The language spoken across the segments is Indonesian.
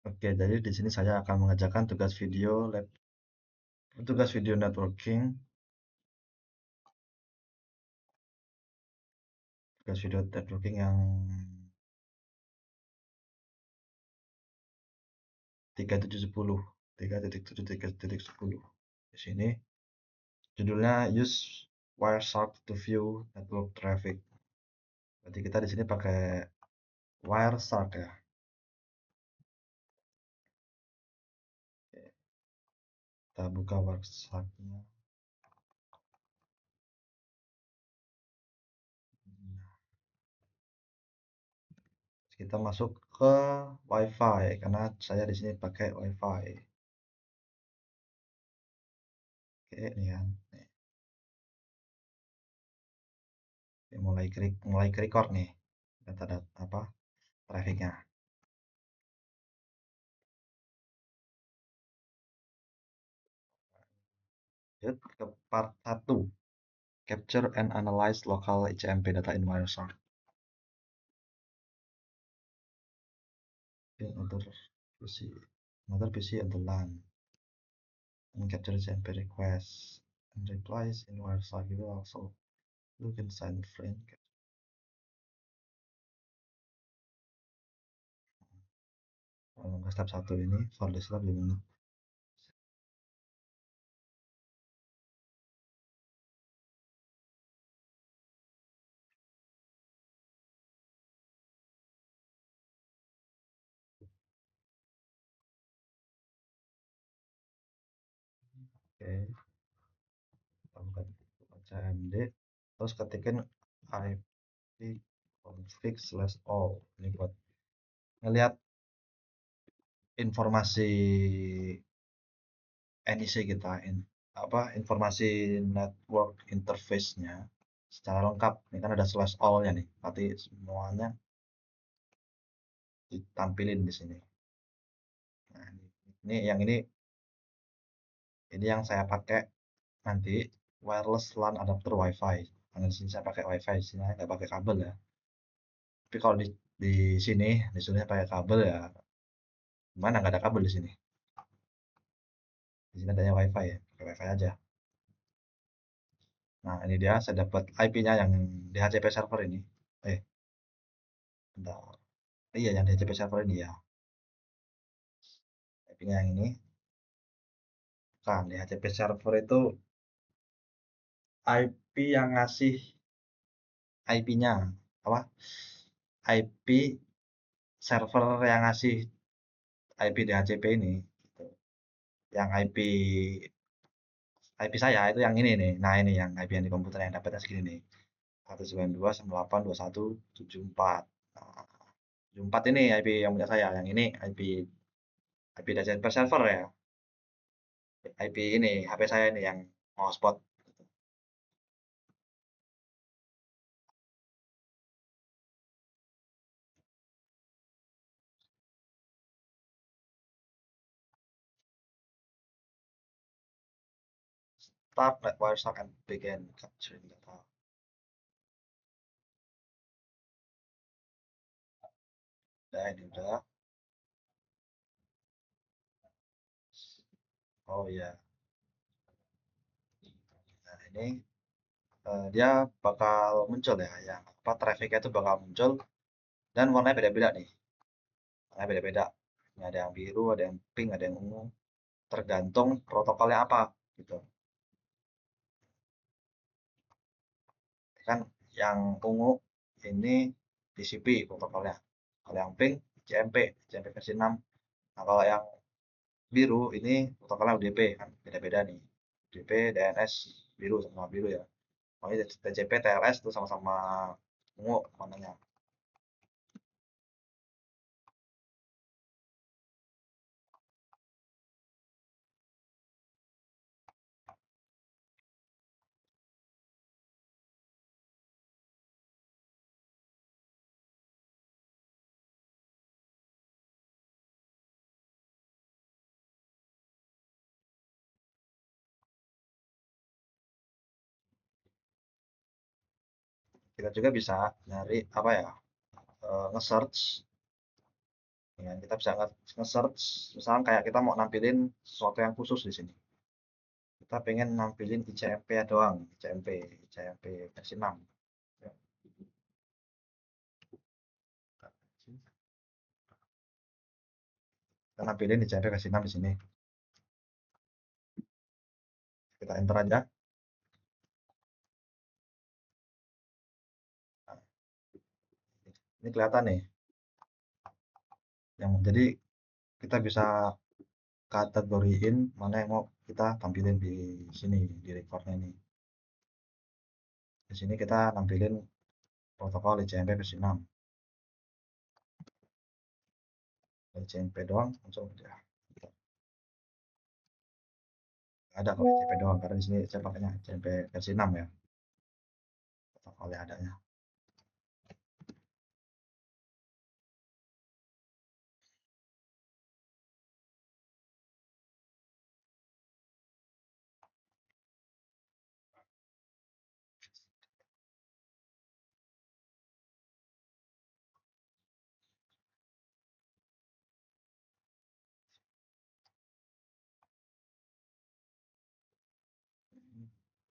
Oke, jadi di sini saya akan mengerjakan tugas video networking, yang 3710, 3.7.10. Di sini judulnya use Wireshark to view network traffic. Berarti kita di sini pakai Wireshark ya. Oke, kita buka Wireshark-nya. Kita masuk ke WiFi karena saya di sini pakai WiFi. Oke, ini kan. Nih, mulai record nih data apa trafficnya. Lanjut ke part 1. Capture and analyze local ICMP data in Wireshark. In another PC on the LAN. And capture ICMP requests and replies in Wireshark. You will also look inside the frame. Kalau step 1 ini for this lab gimana? Oke, kita buka CMD, terus ketikin ipconfig/all. Ini buat ngelihat informasi NIC kita, informasi network interface-nya secara lengkap. Ini kan ada /all-nya nih, berarti semuanya ditampilin di sini. Nah, ini yang saya pakai nanti wireless LAN adapter WiFi. Karena di sini saya pakai WiFi, di sini nggak pakai kabel ya. Tapi kalau di sini disuruhnya pakai kabel ya, gimana nggak ada kabel di sini. Di sini adanya WiFi ya, pakai WiFi aja. Nah, ini dia saya dapat IP-nya yang DHCP server ini. Bentar. Iya, yang DHCP server ini ya. IP-nya yang ini. Kan DHCP server itu IP yang ngasih IP-nya apa? IP server yang ngasih IP DHCP ini. Gitu. Yang IP saya itu yang ini nih. Nah, ini yang IP yang di komputer yang dapatnya segini nih. 192.168.24. Nah, 74 ini IP yang punya saya. Yang ini IP DHCP server ya. IP ini HP saya ini yang mau hotspot. Start net Wireshark and begin capturing data. Nah, ini udah. Oh iya. Nah, ini dia bakal muncul ya, yang apa trafficnya itu bakal muncul dan warnanya beda-beda nih. Warnanya beda-beda. Ini ada yang biru, ada yang pink, ada yang ungu. Tergantung protokolnya apa gitu. Kan yang ungu ini TCP protokolnya. Kalau yang pink CMP versi 6. Nah, kalau yang biru ini protokolnya UDP kan beda-beda nih. UDP, DNS biru sama biru ya. Pokoknya TCP, TLS itu sama-sama ungu warnanya. Kita juga bisa nyari apa ya, nge-search Ya, kita bisa nge-search, misalkan kayak kita mau nampilin sesuatu yang khusus di sini. Kita pengen nampilin ICMP doang, ICMP versi 6. Ya, kita nampilin ICMP versi 6 di sini. Kita enter aja. Nah, ini kelihatan nih. Yang jadi kita bisa kategoriin mana yang mau kita tampilin di sini di recordnya ini. Di sini kita nampilin protokol ICMP versi 6. ICMP doang langsung ya. Ada kok ICMP doang karena di sini saya pakainya ICMP versi 6 ya. Protokolnya adanya.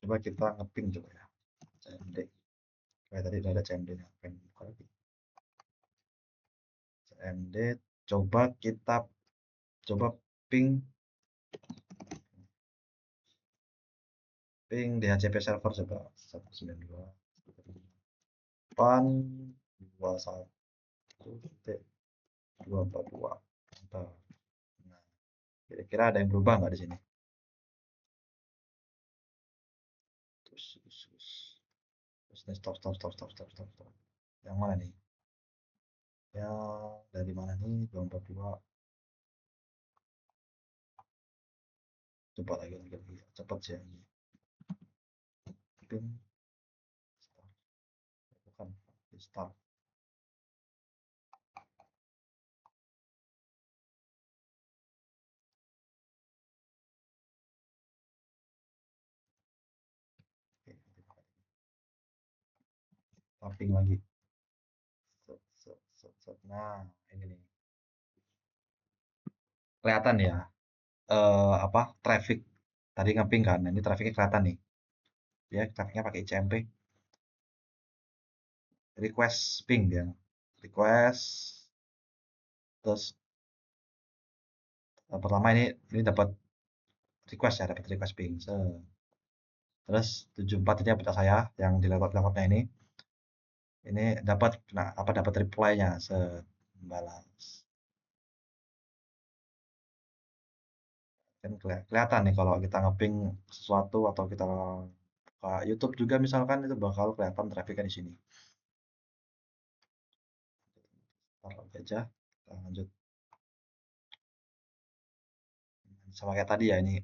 Coba kita ngepin coba ya. CMD. Kayak tadi udah ada CMD-nya. CMD. Coba kita ping DHCP server coba 192 242. Nah, kira-kira ada yang berubah nggak di sini? Terus nih, stop. Yang mana nih? Ya, dari mana nih? 242. Coba lagi. Cepat sih ini. Ping start. Bukan start. Tapping lagi. Nah, ini nih. Kelihatan ya. Apa? Traffic. Tadi ngeping kan. Nah, ini trafficnya kelihatan nih. Ya, trafficnya pakai ICMP. Request ping dia. Request. Terus pertama ini dapat request ya, dapat request ping. Terus 74 ini aplikasi saya yang di laptopnya ini dapat, nah apa, dapat reply-nya sebalas. Kan kelihatan nih kalau kita ngeping sesuatu atau kita buka YouTube juga misalkan, itu bakal kelihatan trafficnya di sini. Taruh aja, kita lanjut sama kayak tadi ya. Ini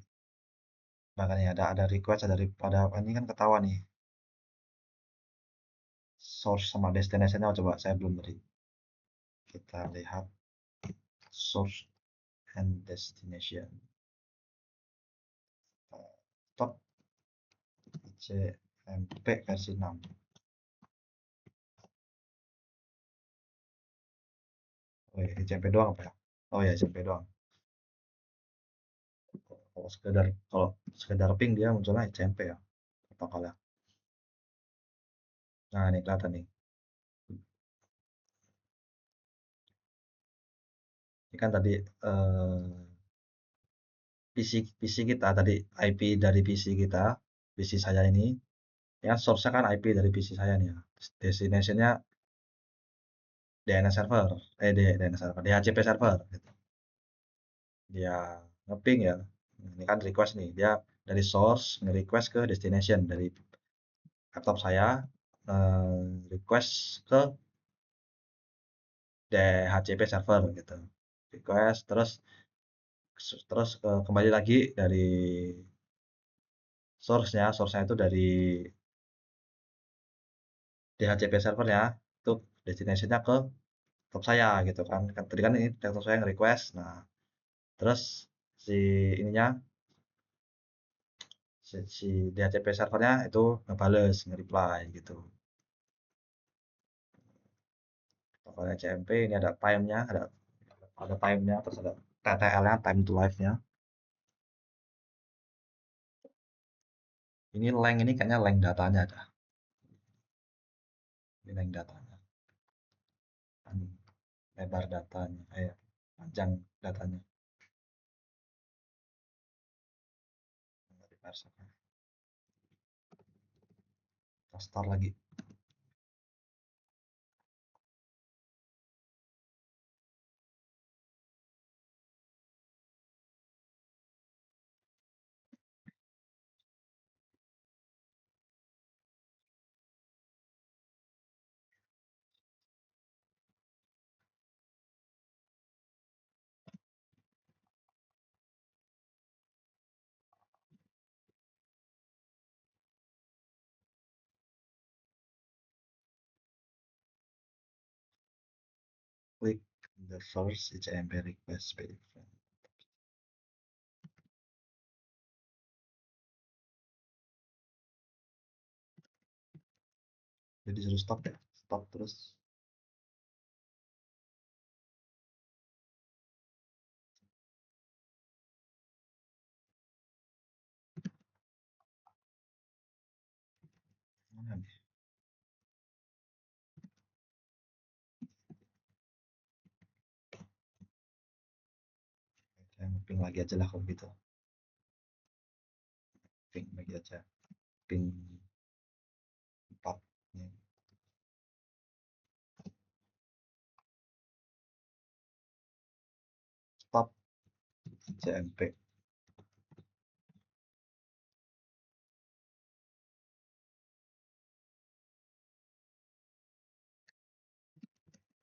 makanya ada request, ada ini kan ketahuan nih source sama destination-nya. Coba saya belum tadi, kita lihat source and destination. Stop ICMP versi 6. Oh ya, ICMP doang apa ya? Oh ya, ICMP doang. Kalau sekedar ping dia munculnya ICMP ya protokolnya. Nah, ini kelihatan nih. Ini kan tadi PC kita tadi, IP dari PC saya ini. Ya, source-nya kan IP dari PC saya nih ya. Destination-nya DNS server, DNS server, DHCP server gitu. Dia ngeping ya. Ini kan request nih. Dia dari source nge-request ke destination dari laptop saya, request ke DHCP server gitu. Request terus terus kembali lagi dari source-nya itu dari DHCP servernya, itu destination-nya ke laptop saya gitu kan. Tadi kan ini laptop saya nge-request. Nah, terus si ininya si DHCP servernya itu ngebales, nge-reply gitu. Pokoknya CMP ini ada time-nya, ada ada time-nya, terus ada TTL-nya, time to life-nya. Ini length ini kayaknya length datanya ada. Ini length datanya. Lebar datanya, panjang datanya. Nggak diparsek. Kita start lagi. Click the first HTML request page. Jadi suruh stop ya, stop terus. Mana nih? Saya ping lagi aja lah kalau gitu. Ping lagi aja. Ping 4. Stop CMP.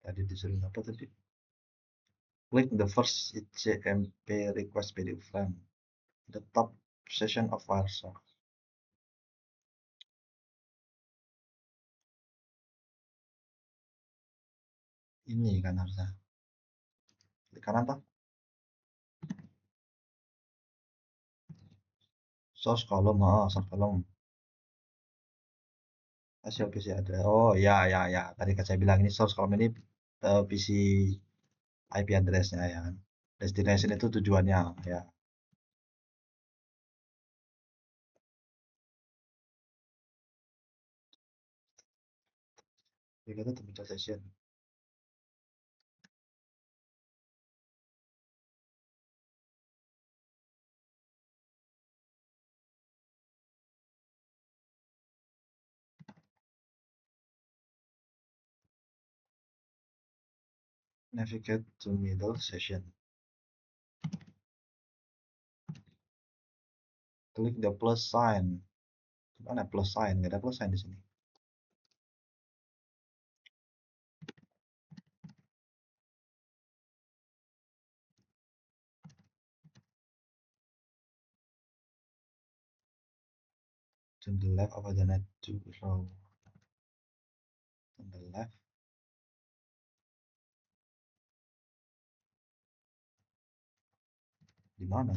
Tadi disuruh apa tadi? Click the first CMP request PDF frame. The top session of Firefox. Ini kan harusnya. Klik kanan toh? Source column, source column. Hasil PC ada. Oh ya ya ya. Tadi kan saya bilang ini source column ini PC IP address-nya ya kan. Destination itu tujuannya ya. Ya kita terbicara session. Navigate to middle session. Klik the plus sign. Mana plus sign? Nggak ada plus sign di sini. To the left of the net to row. To the left. Di mana?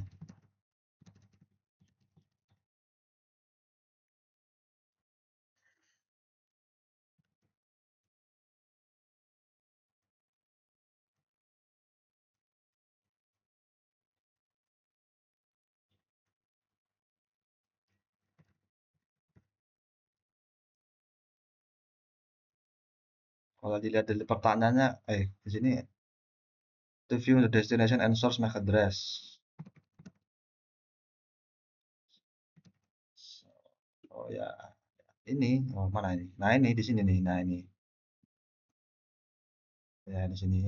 Kalau dilihat dari pertanyaannya, di sini to view the destination and source MAC address. Oh ya, ini, oh mana ini? Nah ini di sini nih, nah ini, ya di sini.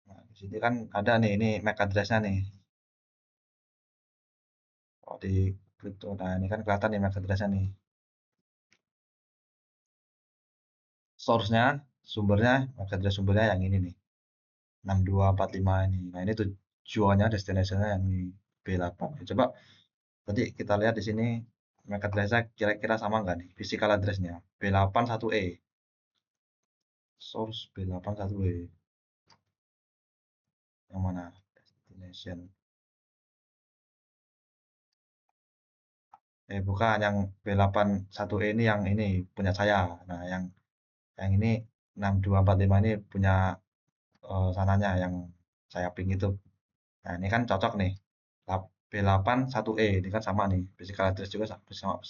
Nah di sini kan ada nih, ini MAC address-nya nih. Oh di crypto, nah ini kan kelihatan nih MAC address-nya nih. Source-nya, sumbernya, MAC address sumbernya yang ini nih, 6245 ini. Nah ini tujuannya, destination-nya yang di B8. Coba tadi kita lihat di sini MAC address-nya kira-kira sama nggak nih? Physical address-nya B81E. Source B81E. Yang mana? Destination. Bukan yang B81E ini, yang ini punya saya. Nah, yang Yang ini 6245 ini punya sananya yang saya ping itu. Nah, ini kan cocok nih. B8 1E ini kan sama nih. Physical address juga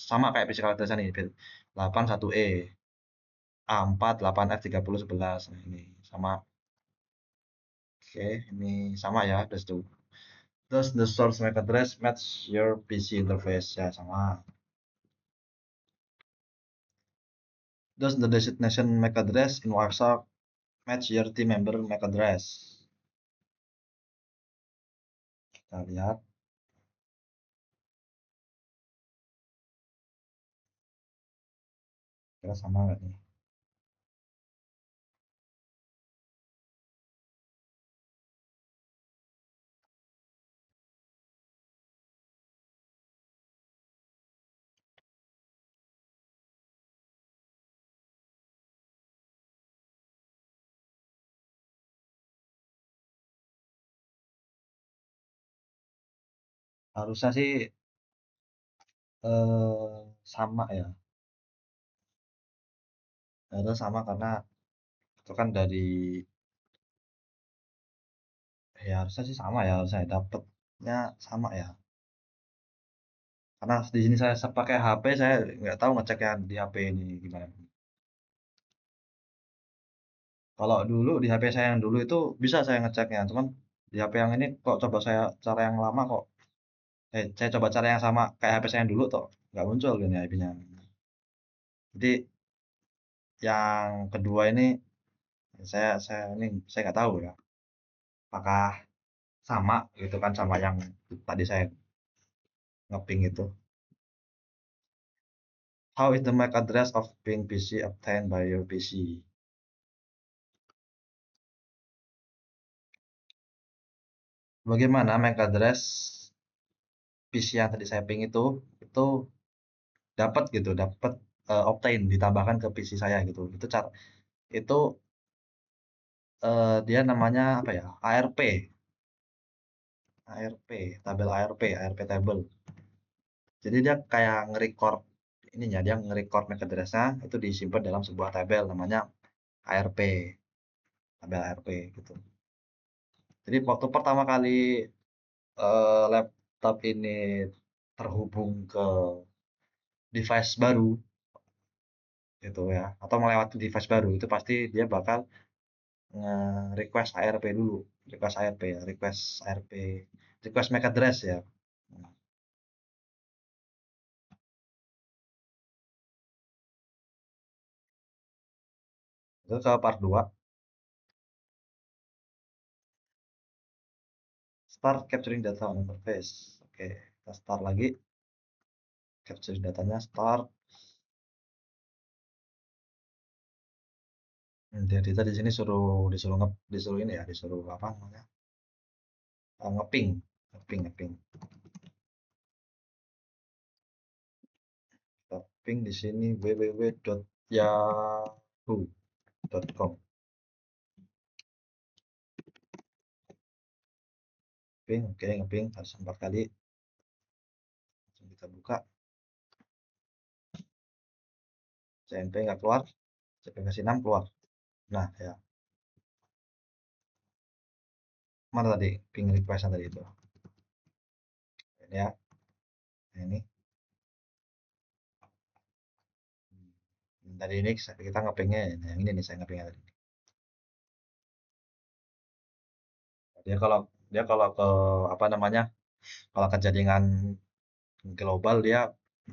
sama kayak physical address nih. B8 1E A4 8F 3011. Nah, ini sama. Oke, ini sama ya, udah tuh. Terus the source MAC address match your PC interface ya sama. Terus the destination MAC address in Warsaw match your team member MAC address. Kita lihat kira sama nggak nih? Harusnya sih sama ya. Harusnya sama karena itu kan dari ya harusnya sih sama ya harusnya dapatnya sama ya. Karena di sini saya pakai HP saya nggak tahu ngeceknya di HP ini gimana. Kalau dulu di HP saya yang dulu itu bisa saya ngeceknya, cuman di HP yang ini kok coba saya cara yang lama kok saya coba cara yang sama kayak HP saya yang dulu toh nggak muncul gini IP-nya. Jadi yang kedua ini saya ini saya nggak tahu ya apakah sama gitu kan sama yang tadi saya ngeping itu. How is the MAC address of ping PC obtained by your PC? Bagaimana MAC address PC yang tadi saya ping itu dapat gitu, dapat obtain ditambahkan ke PC saya gitu. Itu dia namanya apa ya? ARP, ARP, tabel ARP, ARP table. Jadi dia kayak nge-record ininya, dia nge-record MAC address-nya itu disimpan dalam sebuah tabel namanya ARP, tabel ARP gitu. Jadi waktu pertama kali laptop ini terhubung ke device baru gitu ya, atau melewati device baru itu pasti dia bakal nge-request ARP dulu, request ARP ya, request ARP, request MAC address ya. Nah, itu ke part 2, start capturing data on interface. Oke, kita start lagi, capturing datanya start. Jadi kita di sini disuruh ini ya, disuruh apa namanya? Ngeping, ngeping. Kita ping di sini www.yahoo.com. Ping, oke, ngeping harus 4 kali. Langsung kita buka, CMP nggak keluar, CMP versi 6 keluar. Nah, ya. Mana tadi ping request tadi itu? Ini ya, ini. Tadi ini kita ngepingnya yang ini nih saya ngepingnya tadi. Dia kalau ke apa namanya? Kalau ke jaringan global dia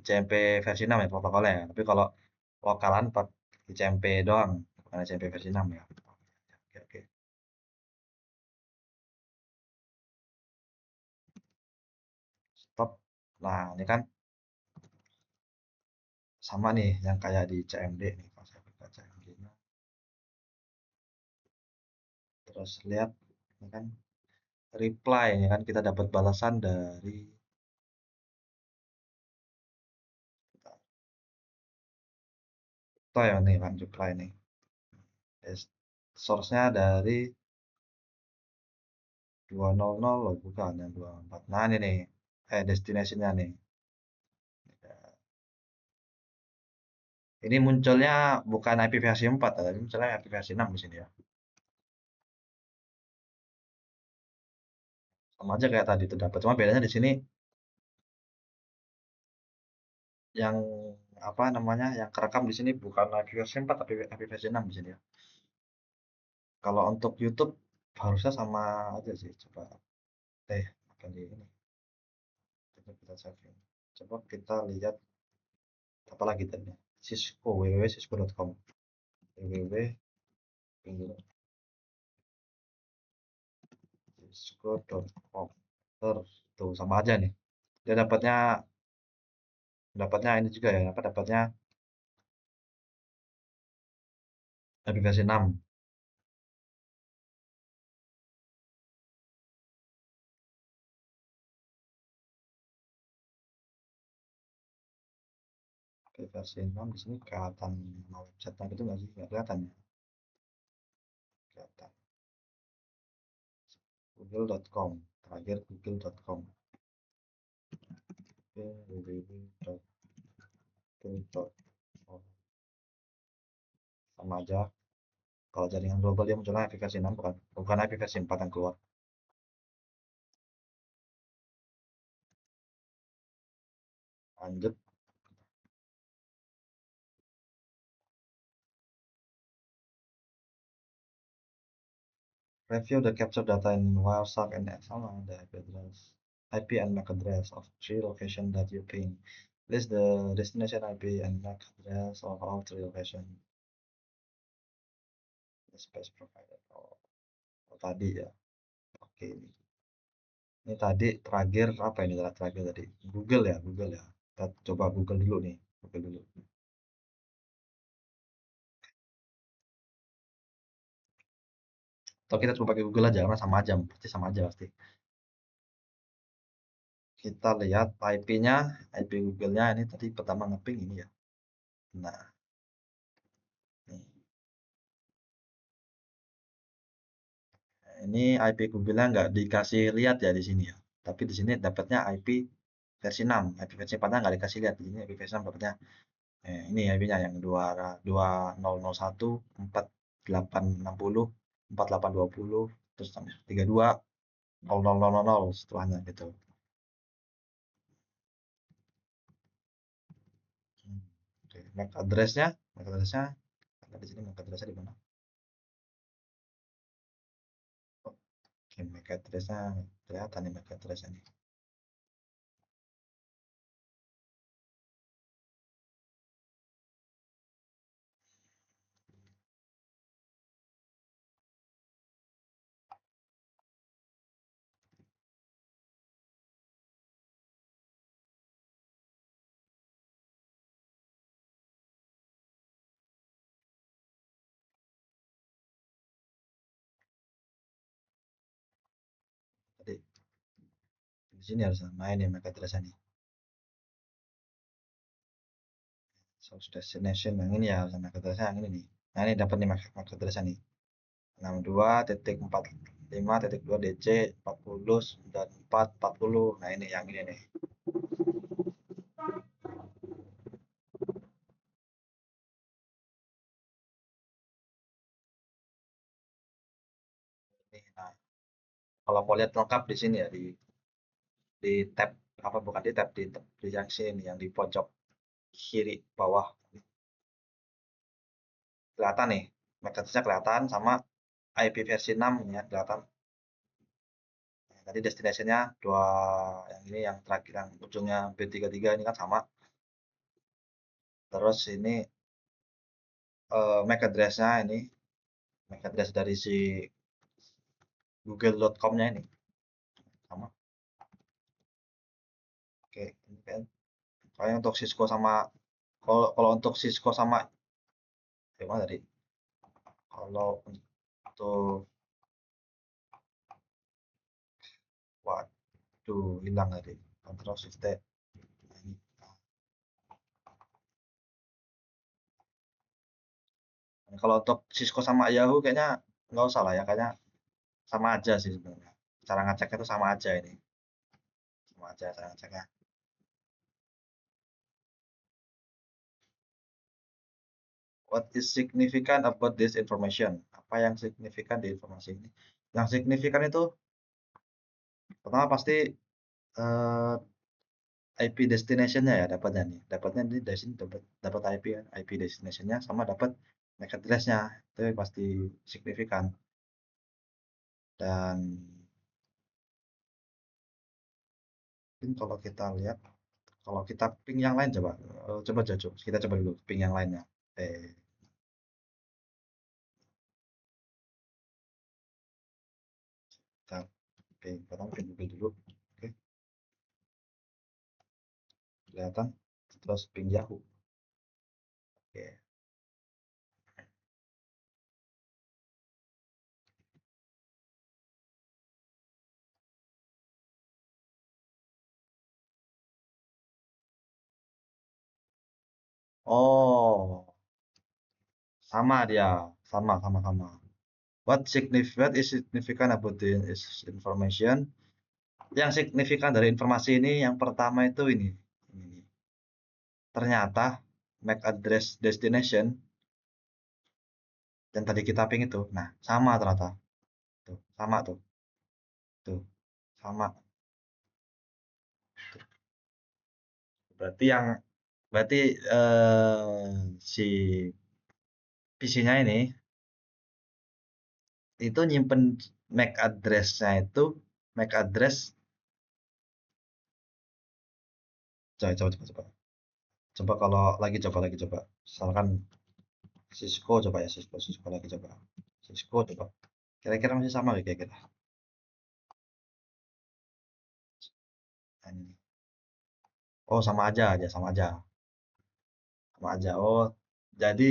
CMP versi 6 ya protokolnya ya. Tapi kalau lokalan pakai CMP doang, bukan CMP versi 6 ya. Oke, oke. Stop. Nah, ini kan sama nih yang kayak di CMD nih. Kalau saya buka CMD-nya, terus lihat ini kan reply ya kan kita dapat balasan dari itu ya nih kan reply nih. Source-nya dari 200 loh bukan yang 24. Nah ini nih destination-nya nih. Ini munculnya bukan IP versi 4, tapi munculnya IP versi 6 di sini ya. Sama aja kayak tadi itu dapat. Cuma bedanya di sini yang apa namanya, yang kerekam di sini bukan IP versi 4 tapi IP versi 6 di sini ya. Kalau untuk YouTube harusnya sama aja sih. Coba akan di ini. Coba kita saving. Coba kita lihat apa lagi tadi. Cisco www.cisco.com www.cisco.com terus tuh sama aja nih. Dia dapatnya dapatnya ini juga ya, apa dapatnya aplikasi 6. Aplikasi 6 di sini kelihatan nama website itu nggak sih? Nggak kelihatan ya? Kelihatan. Google.com. Terakhir google.com. www.google.com. Sama aja. Kalau jaringan global dia munculnya aplikasi 6 bukan aplikasi 4 yang keluar. Lanjut. Review the captured data in Wireshark and XML, the IP and MAC address of three locations that you ping. List the destination IP and MAC address of all three locations. The space provided. Oh, tadi ya. Oke ini. Ini tadi terakhir apa ini terakhir tadi? Google ya, Google ya. Kita coba Google dulu nih. Google dulu. Atau kita coba pakai Google aja karena sama aja, pasti sama aja pasti. Kita lihat IP-nya, IP Google-nya ini tadi pertama ngeping ini ya. Nah, nih. Ini IP Google-nya nggak dikasih lihat ya di sini ya. Tapi di sini dapatnya IP versi 6. IP versi 4-nya nggak dikasih lihat. Di sini IP versi 6 dapatnya ini IP-nya yang 2001 4860 4820 terus 32 0000 setelahnya gitu. Hmm. Oke, MAC address-nya ada di sini. MAC address-nya di mana? Oke, MAC address-nya kelihatan nih. MAC address-nya nih. Tadi di sini harus main ya MAC address-nya nih. Source destination yang ini ya, sama MAC address-nya yang ini nih. Nah, ini dapat nih MAC address-nya nih. 62.45.2 DC 40 94 40. Nah, ini yang ini nih. Nah, kalau mau lihat lengkap di sini ya di tab apa bukan di tab di yang sini yang di pojok kiri bawah kelihatan nih. MAC address-nya kelihatan sama IP versi 6 ya kelihatan. Nah, tadi destination-nya dua yang ini yang terakhir yang ujungnya B33 ini kan sama. Terus ini MAC address-nya ini MAC address dari si google.com-nya ini sama. Oke, ini kan soalnya untuk Cisco sama kalau kalau untuk Cisco sama gimana tadi? Kalau untuk waduh hilang tadi. Control Shift T. Nah, ini. Nah, kalau untuk Cisco sama Yahoo kayaknya nggak usah lah ya, kayaknya sama aja sih sebenarnya. Cara ngeceknya itu sama aja ini. Sama aja cara ngeceknya. What is significant about this information? Apa yang signifikan di informasi ini? Yang signifikan itu pertama pasti eh, IP destination-nya ya dapatnya nih. Dapatnya ini dari sini dapat dapat IP kan, IP destination-nya sama dapat MAC address-nya. Itu pasti signifikan. Dan mungkin kalau kita lihat, kalau kita ping yang lain coba, coba coba kita coba dulu ping yang lainnya. Eh, kita ping, pertama ping Google dulu. Oke, kelihatan. Terus ping Yahoo. Oke. Oh, sama dia, sama. What is significant about this information? Yang signifikan dari informasi ini yang pertama itu ini. Ternyata MAC address destination yang tadi kita ping itu, nah sama ternyata, tuh sama tuh sama. Berarti yang berarti si PC-nya ini itu nyimpen MAC address-nya itu MAC address. Coba kalau lagi coba. Misalkan Cisco coba ya Cisco lagi coba. Cisco coba. Kira-kira masih sama gak kira-kira? Nah, ini. Oh sama aja. Oh jadi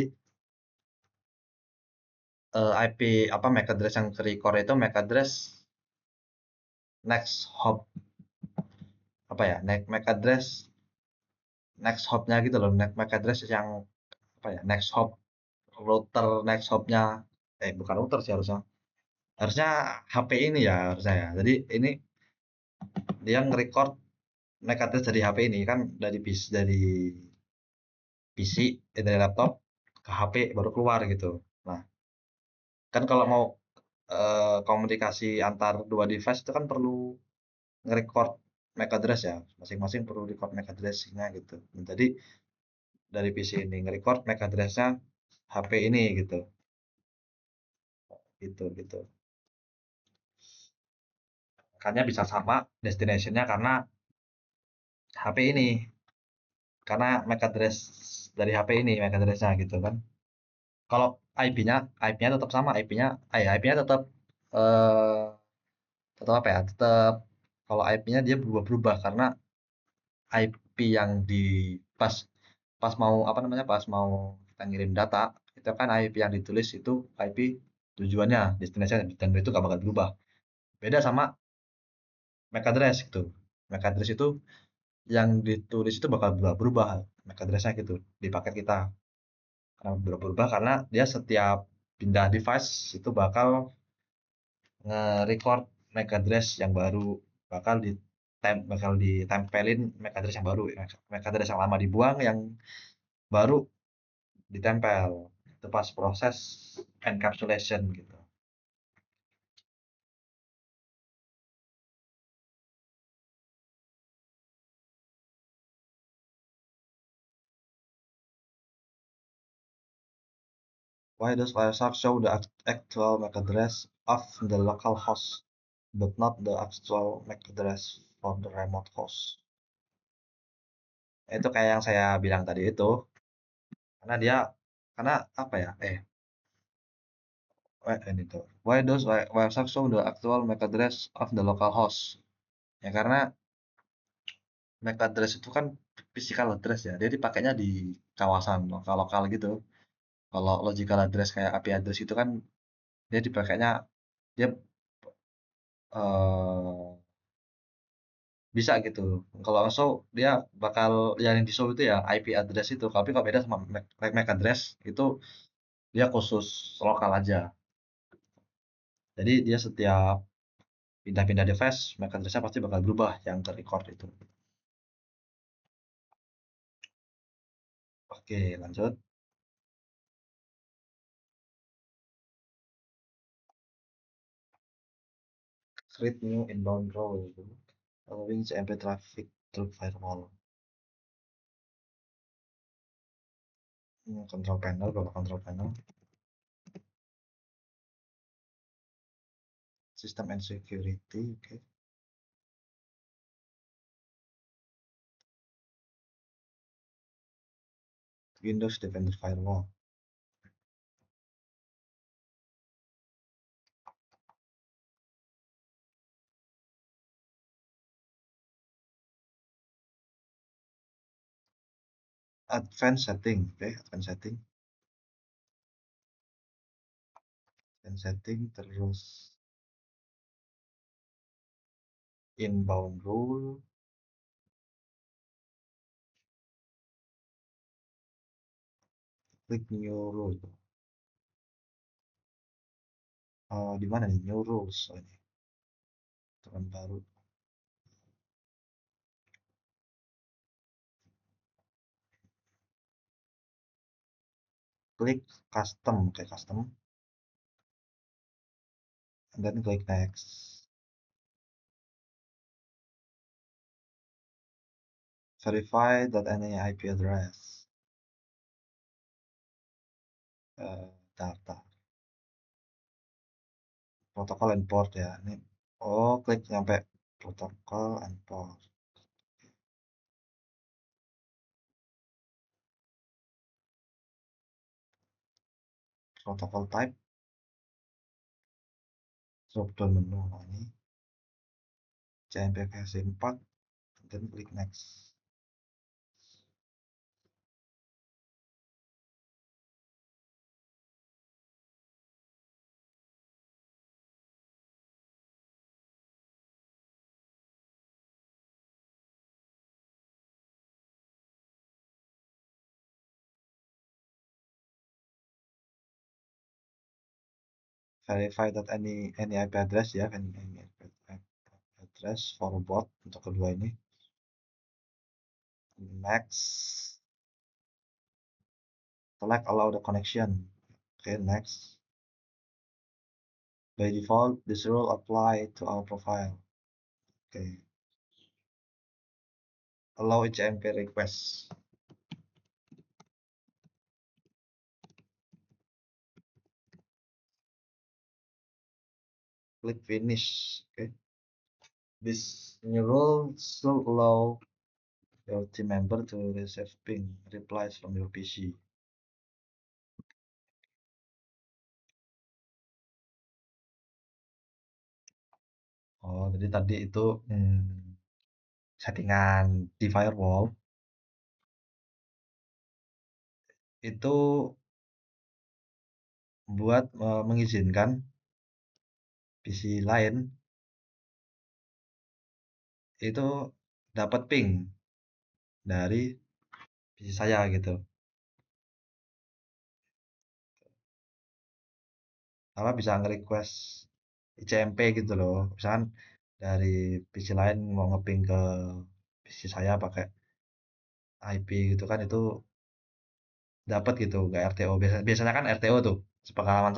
IP apa MAC address yang ke record itu MAC address next hop apa ya MAC address next hopnya gitu loh MAC address yang apa ya next hop router next hopnya bukan router sih harusnya harusnya HP ini ya harusnya ya jadi ini dia nge-record MAC address dari HP ini kan dari PC dari laptop ke HP baru keluar gitu. Nah kan kalau mau komunikasi antar dua device itu kan perlu nge-record MAC address ya masing-masing perlu record MAC address-nya gitu. Nah, jadi dari PC ini nge-record MAC address-nya HP ini gitu gitu. Makanya bisa sama destination-nya karena HP ini karena MAC address dari HP ini MAC address-nya gitu kan. Kalau IP-nya tetap sama IP-nya eh tetap apa ya tetap kalau IP-nya dia berubah-berubah karena IP yang di pas pas mau apa namanya pas mau kita ngirim data itu kan IP yang ditulis itu IP tujuannya destination dan itu gak bakal berubah beda sama MAC address gitu MAC address itu yang ditulis itu bakal berubah MAC addressnya gitu di paket kita karena berubah karena dia setiap pindah device itu bakal nge-record MAC address yang baru bakal ditempelin MAC address yang baru MAC address yang lama dibuang yang baru ditempel itu pas proses encapsulation gitu. Why does Wireshark show the actual MAC address of the local host but not the actual MAC address for the remote host? Itu kayak yang saya bilang tadi itu karena dia karena apa ya ini tuh why does Wireshark show the actual MAC address of the local host ya karena MAC address itu kan physical address ya dia dipakainya di kawasan lokal-lokal gitu kalau logical address kayak IP address itu kan dia dipakainya dia eh, bisa gitu kalau show dia bakal yang di show itu ya IP address itu tapi kalau beda sama MAC address itu dia khusus lokal aja jadi dia setiap pindah-pindah device MAC addressnya pasti bakal berubah yang ke record itu oke lanjut Create new inbound role, allowing CMP traffic through firewall. Control panel, kalau control panel. System and security, okay. Windows Defender Firewall. Advanced setting, okay. Advanced setting, terus inbound rule, klik new rule. Di mana nih new rules? Ini teman baru. Klik custom, okay, custom, and then click next. Verify that any IP address. Data. Protokol and port ya. Ini klik sampai protokol and port. Protokol type. Drop down menu. Nah, ini CMP versi 4, dan klik next. Verify that any IP address ya, any IP address forward untuk kedua ini. Next. Select allow the connection. Okay, next. By default, this rule apply to our profile. Okay. Allow HMP request. Click finish. Okay. This new rule should allow your team member to receive ping replies from your PC. Jadi tadi itu settingan di firewall itu buat mengizinkan PC lain itu dapat ping dari PC saya gitu. Apa bisa nge-request ICMP gitu loh. Misalkan dari PC lain mau ngeping ke PC saya pakai IP gitu kan, itu dapat gitu, nggak RTO. Biasanya kan RTO tuh. Sepengalaman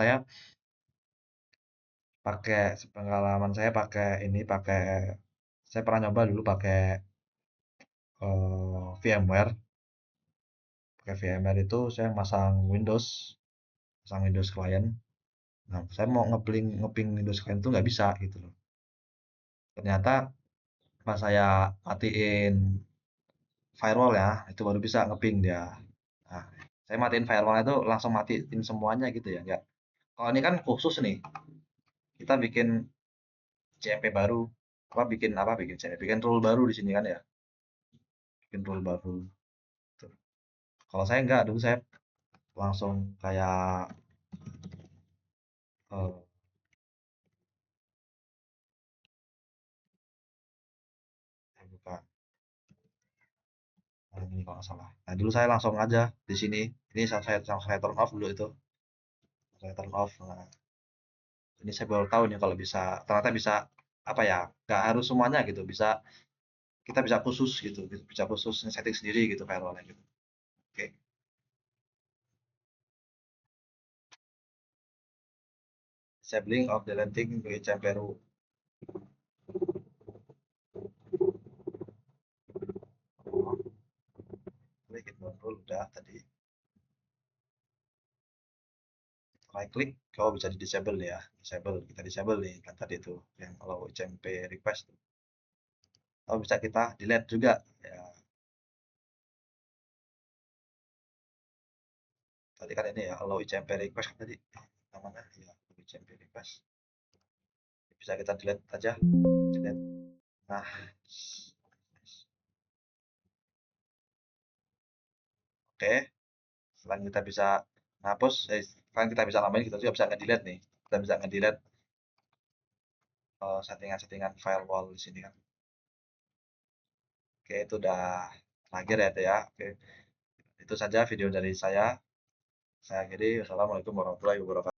saya pakai saya pernah nyoba dulu pakai VMware. Pakai VMware itu saya pasang Windows client. Nah, saya mau ngeping Windows client itu nggak bisa gitu loh. Ternyata pas saya matiin firewall ya, itu baru bisa ngeping dia. Nah, saya matiin firewall itu langsung matiin semuanya gitu ya, enggak. Kalau ini kan khusus nih, kita bikin CMP baru, bikin rule baru di sini kan ya, bikin rule baru. Tuh. Kalau saya enggak, dulu saya langsung kayak eh, saya buka ini kalau nggak salah. Nah, dulu saya langsung aja di sini. Ini saya turn off dulu itu, saya turn off. Nah, ini saya baru tahu nih kalau bisa, ternyata bisa apa ya? Nggak harus semuanya gitu, kita bisa khusus gitu, bisa khusus setting sendiri gitu firewallnya gitu. Oke. Disabling of deleting with Champeru. right click, kalau bisa di disable ya, disable, kita disable nih kan tadi itu yang allow ICMP request. Kalau bisa kita delete juga ya. Tadi kan ini ya allow ICMP request kan tadi namanya ya, ICMP request. Bisa kita delete aja, delete. Nah, oke. Selain kita bisa ngapus, selain kita bisa nambahin, kita juga bisa nge-delete nih. Kita bisa nge-delete settingan-settingan firewall di sini kan. Oke, itu udah terakhir ya, itu ya. Oke, itu saja video dari saya. Saya akhiri. Wassalamualaikum warahmatullahi wabarakatuh.